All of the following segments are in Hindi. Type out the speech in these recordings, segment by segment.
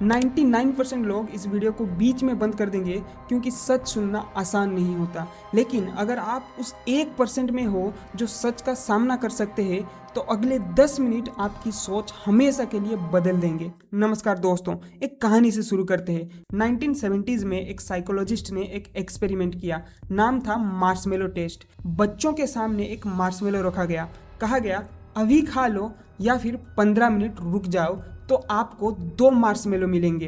99% लोग इस वीडियो को बीच में बंद कर देंगे क्योंकि सच सुनना आसान नहीं होता। लेकिन अगर आप उस 1% में हो जो सच का सामना कर सकते हैं तो अगले 10 मिनट आपकी सोच हमेशा के लिए बदल देंगे। नमस्कार दोस्तों, एक कहानी से शुरू करते हैं। 1970s में एक साइकोलॉजिस्ट ने एक एक्सपेरिमेंट किया। नाम था मार्शमेलो टेस्ट। बच्चों के सामने एक मार्शमेलो रखा गया। कहा गया अभी खा लो या फिर 15 मिनट रुक जाओ तो आपको 2 मार्शमेलो मिलेंगे।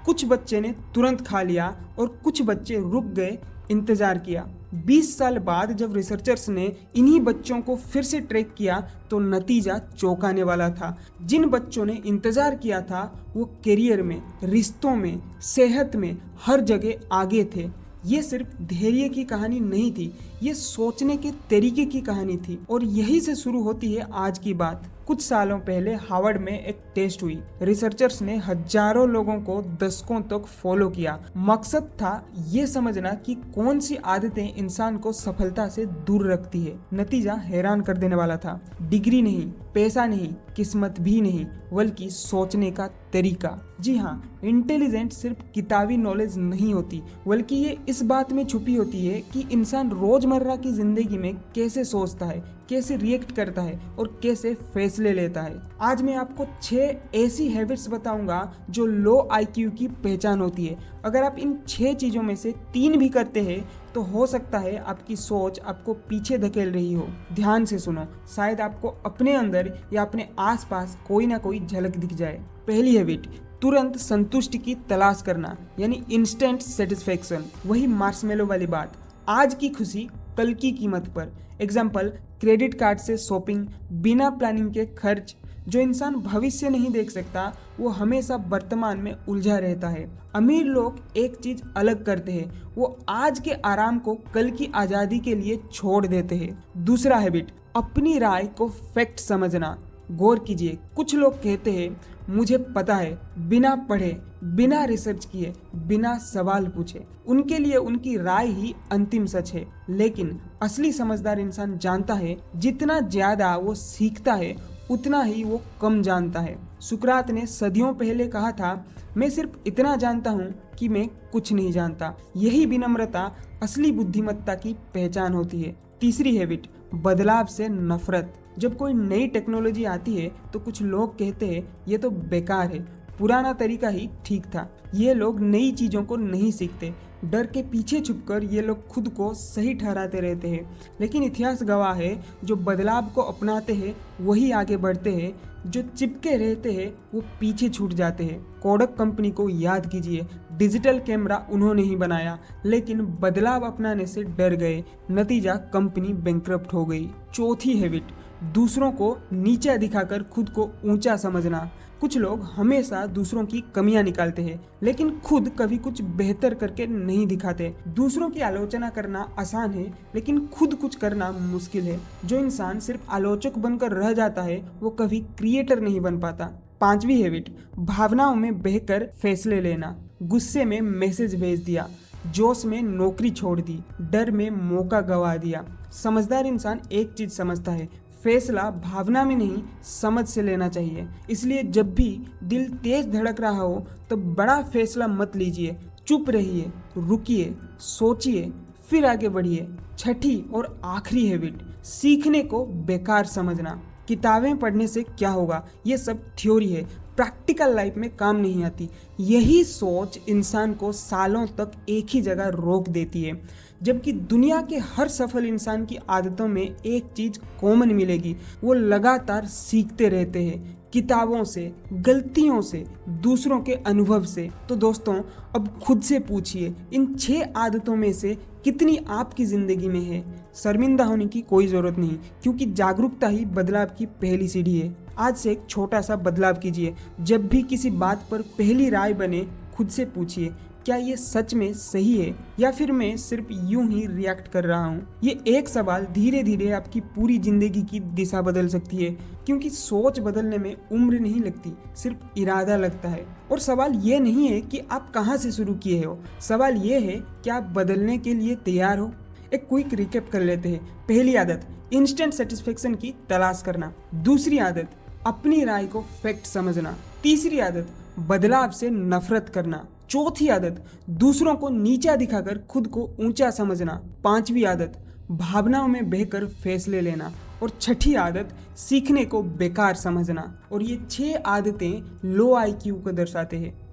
कुछ बच्चे ने तुरंत खा लिया और कुछ बच्चे रुक गए, इंतजार किया। 20 साल बाद जब रिसर्चर्स ने इन्हीं बच्चों को फिर से ट्रैक किया तो नतीजा चौंकाने वाला था। जिन बच्चों ने इंतजार किया था वो करियर में, रिश्तों में, सेहत में हर जगह आगे थे। ये सिर्फ धैर्य की कहानी नहीं थी, ये सोचने के तरीके की कहानी थी। और यही से शुरू होती है आज की बात। कुछ सालों पहले हार्वर्ड में एक टेस्ट हुई। रिसर्चर्स ने हजारों लोगों को दशकों तक फॉलो किया। मकसद था ये समझना कि कौन सी आदतें इंसान को सफलता से दूर रखती है। नतीजा हैरान कर देने वाला था। डिग्री नहीं, पैसा नहीं, किस्मत भी नहीं, बल्कि सोचने का तरीका। जी हाँ, इंटेलिजेंट सिर्फ किताबी नॉलेज नहीं होती, बल्कि ये इस बात में छुपी होती है कि इंसान रोजमर्रा की जिंदगी में कैसे सोचता है, कैसे रिएक्ट करता है और कैसे फैसले लेता है। आज मैं आपको 6 ऐसी हैबिट्स बताऊंगा जो लो आईक्यू की पहचान होती है। अगर आप इन 6 चीजों में से 3 भी करते हैं तो हो सकता है आपकी सोच आपको पीछे धकेल रही हो। ध्यान से सुनो, शायद आपको अपने अंदर या अपने आसपास कोई ना कोई झलक दिख जाए। पहली हैबिट, तुरंत संतुष्टि की तलाश करना, यानी इंस्टेंट सेटिस्फेक्शन। वही मार्शमेलो वाली बात, आज की खुशी कल की कीमत पर। एग्जाम्पल, क्रेडिट कार्ड से शॉपिंग, बिना प्लानिंग के खर्च। जो इंसान भविष्य नहीं देख सकता वो हमेशा वर्तमान में उलझा रहता है। अमीर लोग एक चीज अलग करते हैं, वो आज के आराम को कल की आजादी के लिए छोड़ देते हैं। दूसरा हैबिट, अपनी राय को फैक्ट समझना। गौर कीजिए, कुछ लोग कहते हैं मुझे पता है, बिना पढ़े, बिना रिसर्च किए, बिना सवाल पूछे। उनके लिए उनकी राय ही अंतिम सच है। लेकिन असली समझदार इंसान जानता है जितना ज्यादा वो सीखता है उतना ही वो कम जानता है। सुकरात ने सदियों पहले कहा था, मैं सिर्फ इतना जानता हूँ कि मैं कुछ नहीं जानता। यही विनम्रता असली बुद्धिमत्ता की पहचान होती है। तीसरी हैबिट, बदलाव से नफरत। जब कोई नई टेक्नोलॉजी आती है तो कुछ लोग कहते हैं ये तो बेकार है, पुराना तरीका ही ठीक था। ये लोग नई चीज़ों को नहीं सीखते। डर के पीछे छुपकर ये लोग खुद को सही ठहराते रहते हैं। लेकिन इतिहास गवाह है, जो बदलाव को अपनाते हैं वही आगे बढ़ते हैं, जो चिपके रहते हैं वो पीछे छूट जाते हैं। कोडक कंपनी को याद कीजिए, डिजिटल कैमरा उन्होंने ही बनाया, लेकिन बदलाव अपनाने से डर गए। नतीजा, कंपनी बैंकरप्ट हो गई। चौथी हैबिट, दूसरों को नीचा दिखाकर खुद को ऊंचा समझना। कुछ लोग हमेशा दूसरों की कमियां निकालते हैं लेकिन खुद कभी कुछ बेहतर करके नहीं दिखाते। दूसरों की आलोचना करना आसान है लेकिन खुद कुछ करना मुश्किल है। जो इंसान सिर्फ आलोचक बनकर रह जाता है वो कभी क्रिएटर नहीं बन पाता। पांचवी हैबिट, भावनाओं में बहकर फैसले लेना। गुस्से में मैसेज भेज दिया, जोश में नौकरी छोड़ दी, डर में मौका गंवा दिया। समझदार इंसान एक चीज समझता है, फैसला भावना में नहीं समझ से लेना चाहिए। इसलिए जब भी दिल तेज धड़क रहा हो तो बड़ा फैसला मत लीजिए, चुप रहिए, रुकिए, सोचिए, फिर आगे बढ़िए। छठी और आखिरी हैबिट, सीखने को बेकार समझना। किताबें पढ़ने से क्या होगा, ये सब थ्योरी है, प्रैक्टिकल लाइफ में काम नहीं आती। यही सोच इंसान को सालों तक एक ही जगह रोक देती है। जबकि दुनिया के हर सफल इंसान की आदतों में एक चीज कॉमन मिलेगी, वो लगातार सीखते रहते हैं, किताबों से, गलतियों से, दूसरों के अनुभव से। तो दोस्तों, अब खुद से पूछिए इन 6 आदतों में से कितनी आपकी जिंदगी में है। शर्मिंदा होने की कोई जरूरत नहीं, क्योंकि जागरूकता ही बदलाव की पहली सीढ़ी है। आज से एक छोटा सा बदलाव कीजिए। जब भी किसी बात पर पहली राय बने, खुद से पूछिए क्या ये सच में सही है या फिर मैं सिर्फ यूं ही रिएक्ट कर रहा हूँ। ये एक सवाल धीरे धीरे आपकी पूरी जिंदगी की दिशा बदल सकती है, क्योंकि सोच बदलने में उम्र नहीं लगती, सिर्फ इरादा लगता है। और सवाल ये नहीं है कि आप कहाँ से शुरू किए हो, सवाल ये है कि आप बदलने के लिए तैयार हो। एक क्विक रिकैप कर लेते हैं। पहली आदत, इंस्टेंट सेटिस्फेक्शन की तलाश करना। दूसरी आदत, अपनी राय को फैक्ट समझना। तीसरी आदत, बदलाव से नफरत करना। चौथी आदत, दूसरों को नीचा दिखाकर खुद को ऊंचा समझना। पांचवी आदत, भावनाओं में बहकर फैसले लेना। और छठी आदत, सीखने को बेकार समझना। और ये 6 आदतें लो आईक्यू को दर्शाते हैं।